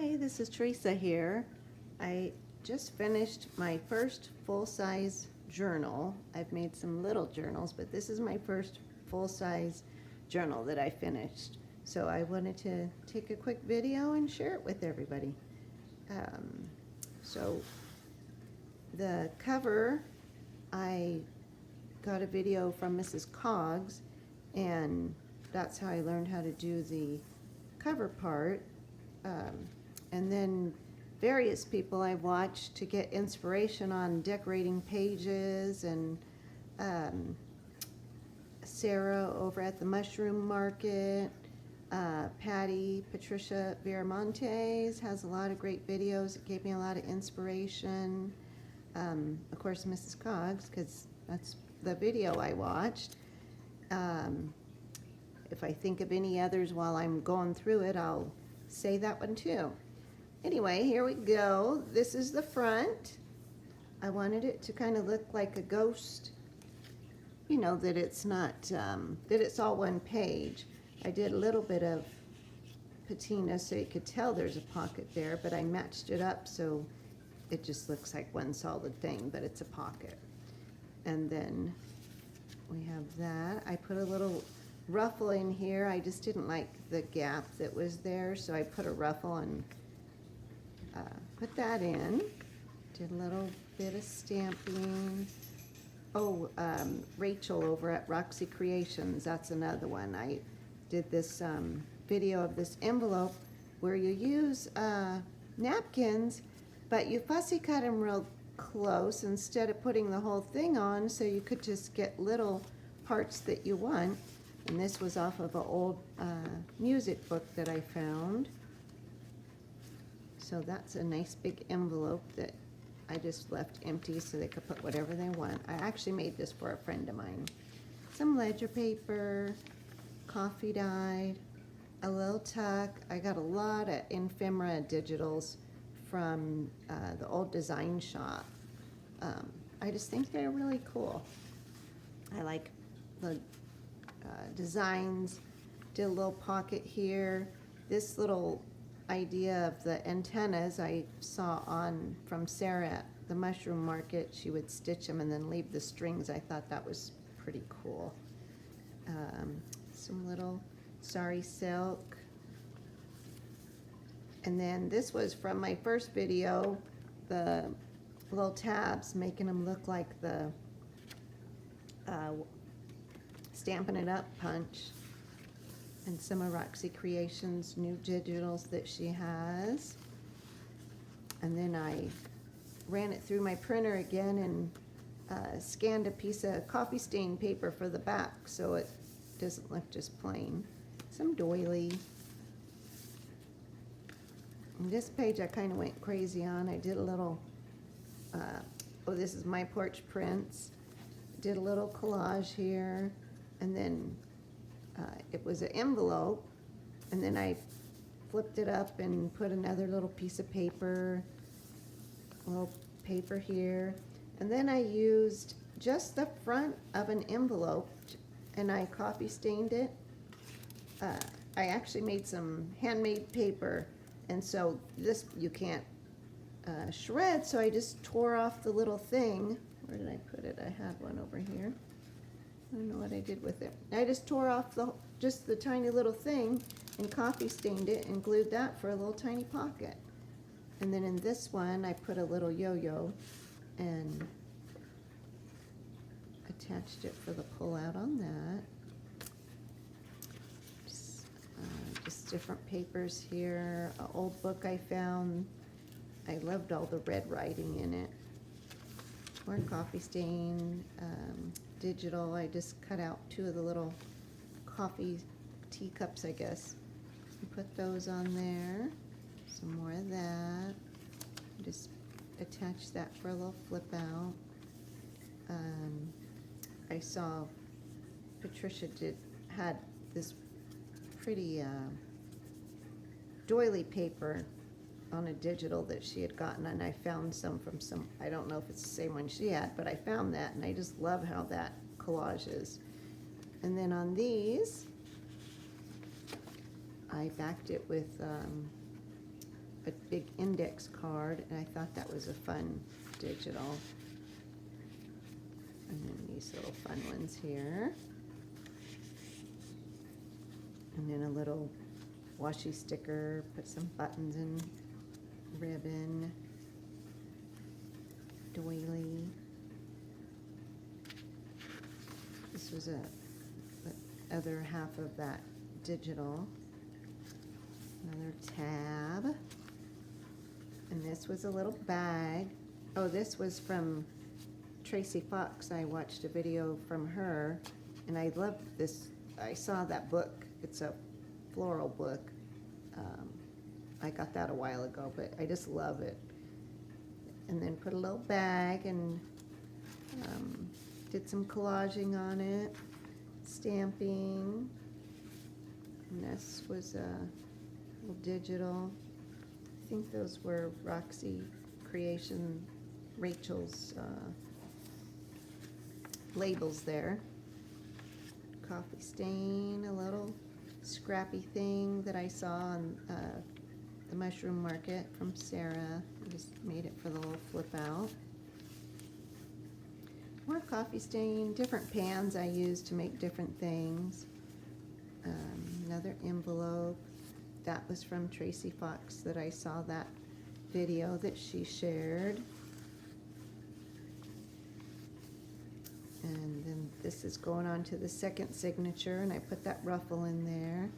Hi, this is Theresa here. I just finished my first full-size journal. I've made some little journals, but this is my first full-size journal that I finished. So I wanted to take a quick video and share it with everybody. So the cover, I got a video from Mrs. Cogs, and that's how I learned how to do the cover part. And then various people I watched to get inspiration on decorating pages, and Sarah over at TheMushroomMarket, PatriciaViramontes has a lot of great videos. It gave me a lot of inspiration. Of course, Mrs. Cogs, because that's the video I watched. If I think of any others while I'm going through it, I'll say that one too. Anyway, here we go. This is the front. I wanted it to kind of look like a ghost, you know, that it's not, that it's all one page. I did a little bit of patina so you could tell there's a pocket there, but I matched it up so it just looks like one solid thing, but it's a pocket. And then we have that. I put a little ruffle in here. I just didn't like the gap that was there, so I put a ruffle and put that in. Did a little bit of stamping. Oh, Rachel over at roxycreations, that's another one. I did this video of this envelope where you use napkins, but you fussy cut them real close instead of putting the whole thing on, so you could just get little parts that you want. And this was off of an old music book that I found. So that's a nice big envelope that I just left empty so they could put whatever they want. I actually made this for a friend of mine. Some ledger paper, coffee dyed, a little tuck. I got a lot of ephemera digitals from TheOldDesignShop. I just think they're really cool. I like the designs. Did a little pocket here. This little idea of the antennas I saw from Sarah at TheMushroomMarket. She would stitch them and then leave the strings. I thought that was pretty cool. Some little sari silk. And then this was from my first video, the little tabs, making them look like the Stampin' It Up punch. And some of Roxy Creations new digitals that she has. And then I ran it through my printer again and scanned a piece of coffee stain paper for the back so it doesn't look just plain. Some doily. And this page I kind of went crazy on. I did a little, oh, this is MyPorchPrints. Did a little collage here, and then it was an envelope, and then I flipped it up and put another little piece of paper, a little paper here, and then I used just the front of an envelope and I coffee stained it. I actually made some handmade paper, and so this you can't shred, so I just tore off the little thing. Where did I put it? I had one over here. I don't know what I did with it. I just tore off just the tiny little thing and coffee stained it and glued that for a little tiny pocket. And then in this one, I put a little yo-yo and attached it for the pull-out on that. Just different papers here. An old book I found. I loved all the red writing in it. More coffee stain, digital. I just cut out two of the little coffee teacups, I guess, and put those on there. Some more of that. Just attach that for a little flip out. I saw Patricia had this pretty doily paper on a digital that she had gotten, and I found some from I don't know if it's the same one she had, but I found that, and I just love how that collage is. And then on these, I backed it with a big index card, and I thought that was a fun digital. And then these little fun ones here. And then a little washi sticker, put some buttons and ribbon, doily. This was the other half of that digital. Another tab. And this was a little bag. Oh, this was from Tracy Fox. I watched a video from her, and I loved this. I saw that book. It's a floral book. I got that a while ago, but I just love it. And then put a little bag and did some collaging on it, stamping. And this was a little digital. I think those were Roxy Creation, Rachel's labels there. Coffee stain, a little scrappy thing that I saw on the Mushroom Market from Sarah. I just made it for the little flip out. More coffee stain, different pans I use to make different things. Another envelope. That was from Tracy Fox that I saw that video that she shared. And then this is going on to the second signature, and I put that ruffle in there.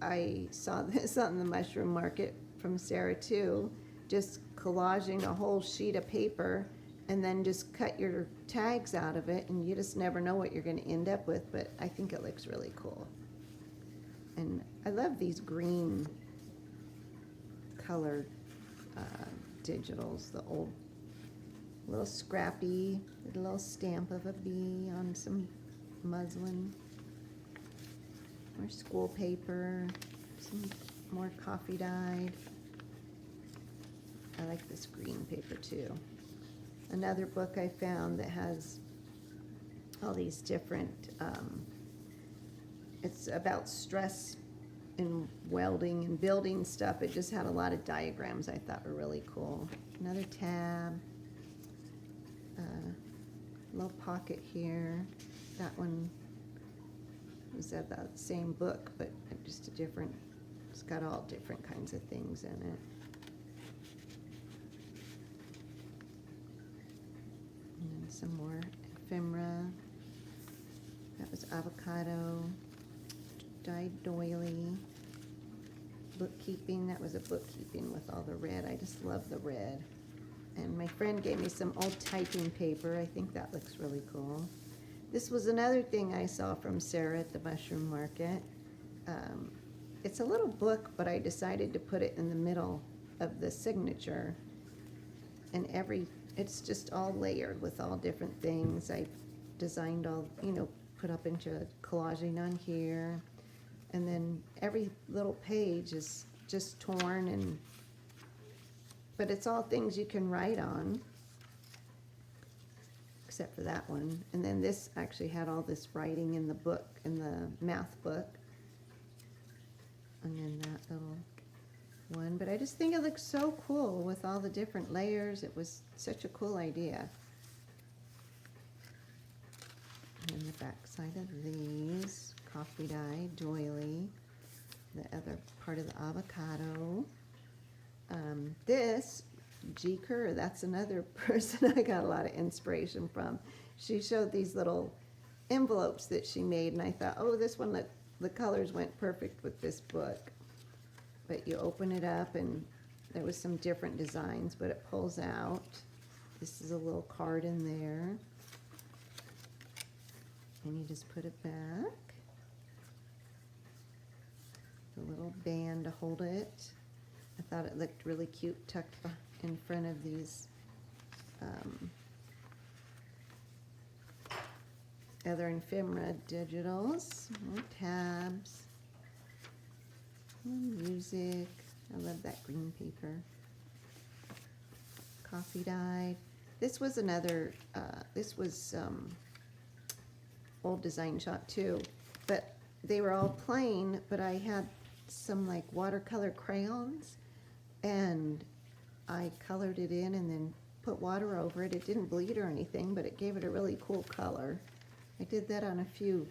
I saw this on the Mushroom Market from Sarah too, just collaging a whole sheet of paper and then just cut your tags out of it, and you just never know what you're going to end up with, but I think it looks really cool. And I love these green colored digitals, the old little scrappy, with a little stamp of a bee on some muslin. More school paper, some more coffee dyed. I like this green paper too. Another book I found that has all these different, it's about stress and welding and building stuff. It just had a lot of diagrams I thought were really cool. Another tab. Little pocket here. That one was at that same book, but just a different, it's got all different kinds of things in it. And then some more ephemera. That was avocado, dyed doily. Bookkeeping, that was a bookkeeping with all the red. I just love the red. And my friend gave me some old typing paper. I think that looks really cool. This was another thing I saw from Sarah at the Mushroom Market. It's a little book, but I decided to put it in the middle of the signature. And it's just all layered with all different things. I designed all, put up into collaging on here. And then every little page is just torn, but it's all things you can write on, except for that one. And then this actually had all this writing in the book, in the math book. And then that little one. But I just think it looks so cool with all the different layers. It was such a cool idea. And the back side of these, coffee dye, doily, the other part of the avocado. This, G. Kerr, that's another person I got a lot of inspiration from. She showed these little envelopes that she made, and I thought, oh, this one, the colors went perfect with this book. But you open it up, and there was some different designs, but it pulls out. This is a little card in there. And you just put it back. The little band to hold it. I thought it looked really cute tucked in front of these other ephemera digitals. More tabs. More music. I love that green paper. Coffee dyed. This was another, this was Old Design Shop too, but they were all plain, but I had some like watercolor crayons, and I colored it in and then put water over it. It didn't bleed or anything, but it gave it a really cool color. I did that on a few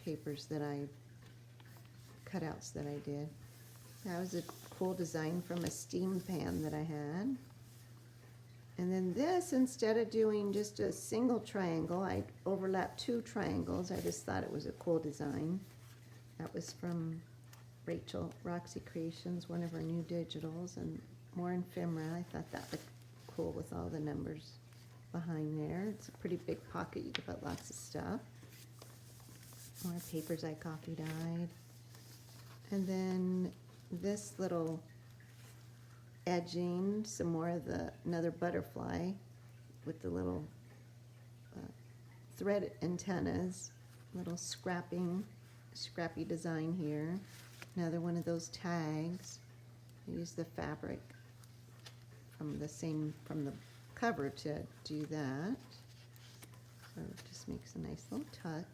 papers that cutouts that I did. That was a cool design from a steam pan that I had. And then this, instead of doing just a single triangle, I overlapped 2 triangles. I just thought it was a cool design. That was from Rachel, roxycreations, one of her new digitals, and more ephemera. I thought that looked cool with all the numbers behind there. It's a pretty big pocket. You can put lots of stuff. More papers I copy dyed. And then this little edging, some more of another butterfly with the little thread antennas, little scrappy design here. Another one of those tags. I used the fabric from the cover to do that. So it just makes a nice little tuck.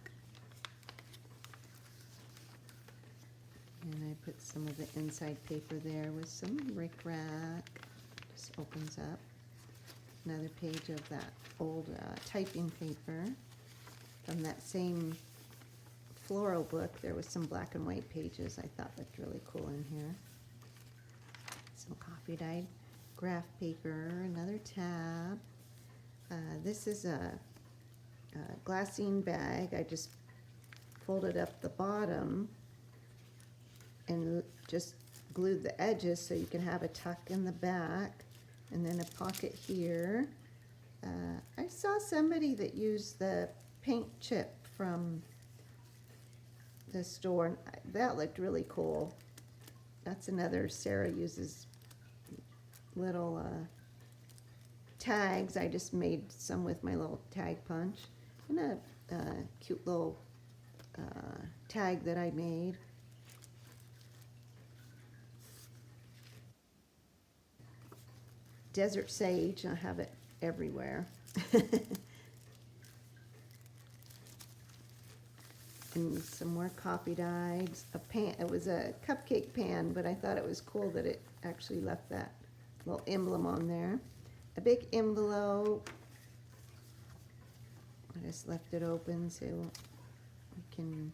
And I put some of the inside paper there with some rickrack. Just opens up. Another page of that old typing paper. From that same floral book, there was some black and white pages I thought looked really cool in here. Some copy dyed graph paper, another tab. This is a glassine bag. I just folded up the bottom and just glued the edges so you can have a tuck in the back, and then a pocket here. I saw somebody that used the paint chip from the store, and that looked really cool. That's another, Sarah uses little tags. I just made some with my little tag punch, and a cute little tag that I made. Desert sage, I have it everywhere. And some more copy dyed. A pan, it was a cupcake pan, but I thought it was cool that it actually left that little emblem on there. A big envelope. I just left it open so we can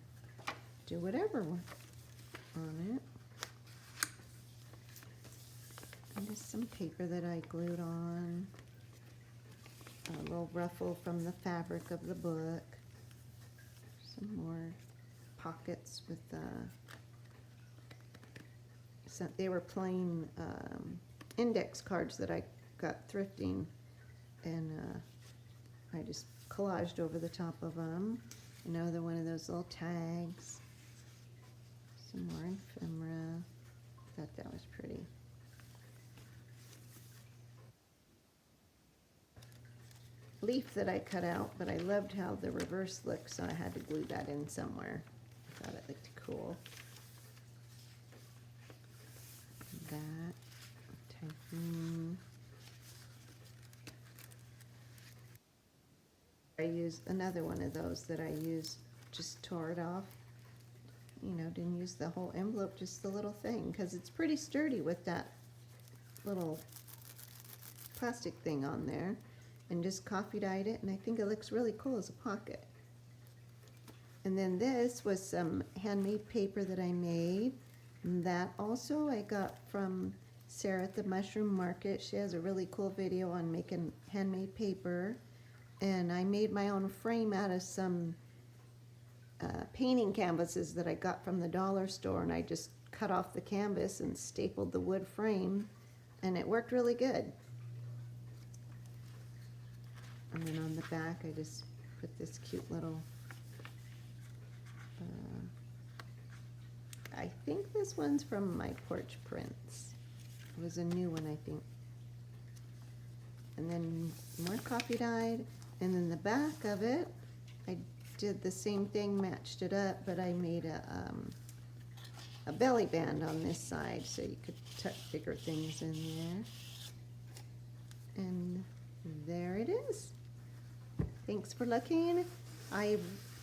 do whatever on it. And just some paper that I glued on. A little ruffle from the fabric of the book. Some more pockets with they were plain index cards that I got thrifting, and I just collaged over the top of them. Another one of those little tags. Some more ephemera. Thought that was pretty. Leaf that I cut out, but I loved how the reverse looked, so I had to glue that in somewhere. I thought it looked cool. That, typing. I used another one of those that I used, just tore it off. You know, didn't use the whole envelope, just the little thing, because it's pretty sturdy with that little plastic thing on there. And just copy dyed it, and I think it looks really cool as a pocket. And then this was some handmade paper that I made. And that also I got from Sarah at TheMushroomMarket. She has a really cool video on making handmade paper. And I made my own frame out of some painting canvases that I got from the dollar store, and I just cut off the canvas and stapled the wood frame, and it worked really good. And then on the back, I just put this cute little, I think this one's from MyPorchPrints. It was a new one, I think. And then more copy dyed. And then the back of it, I did the same thing, matched it up, but I made a belly band on this side so you could tuck bigger things in there. And there it is. Thanks for looking. I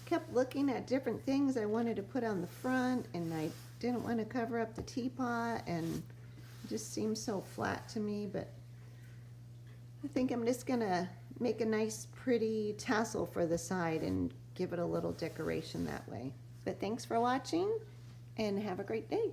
kept looking at different things I wanted to put on the front, and I didn't want to cover up the teapot, and it just seems so flat to me, but I think I'm just gonna make a nice pretty tassel for the side and give it a little decoration that way. But thanks for watching, and have a great day.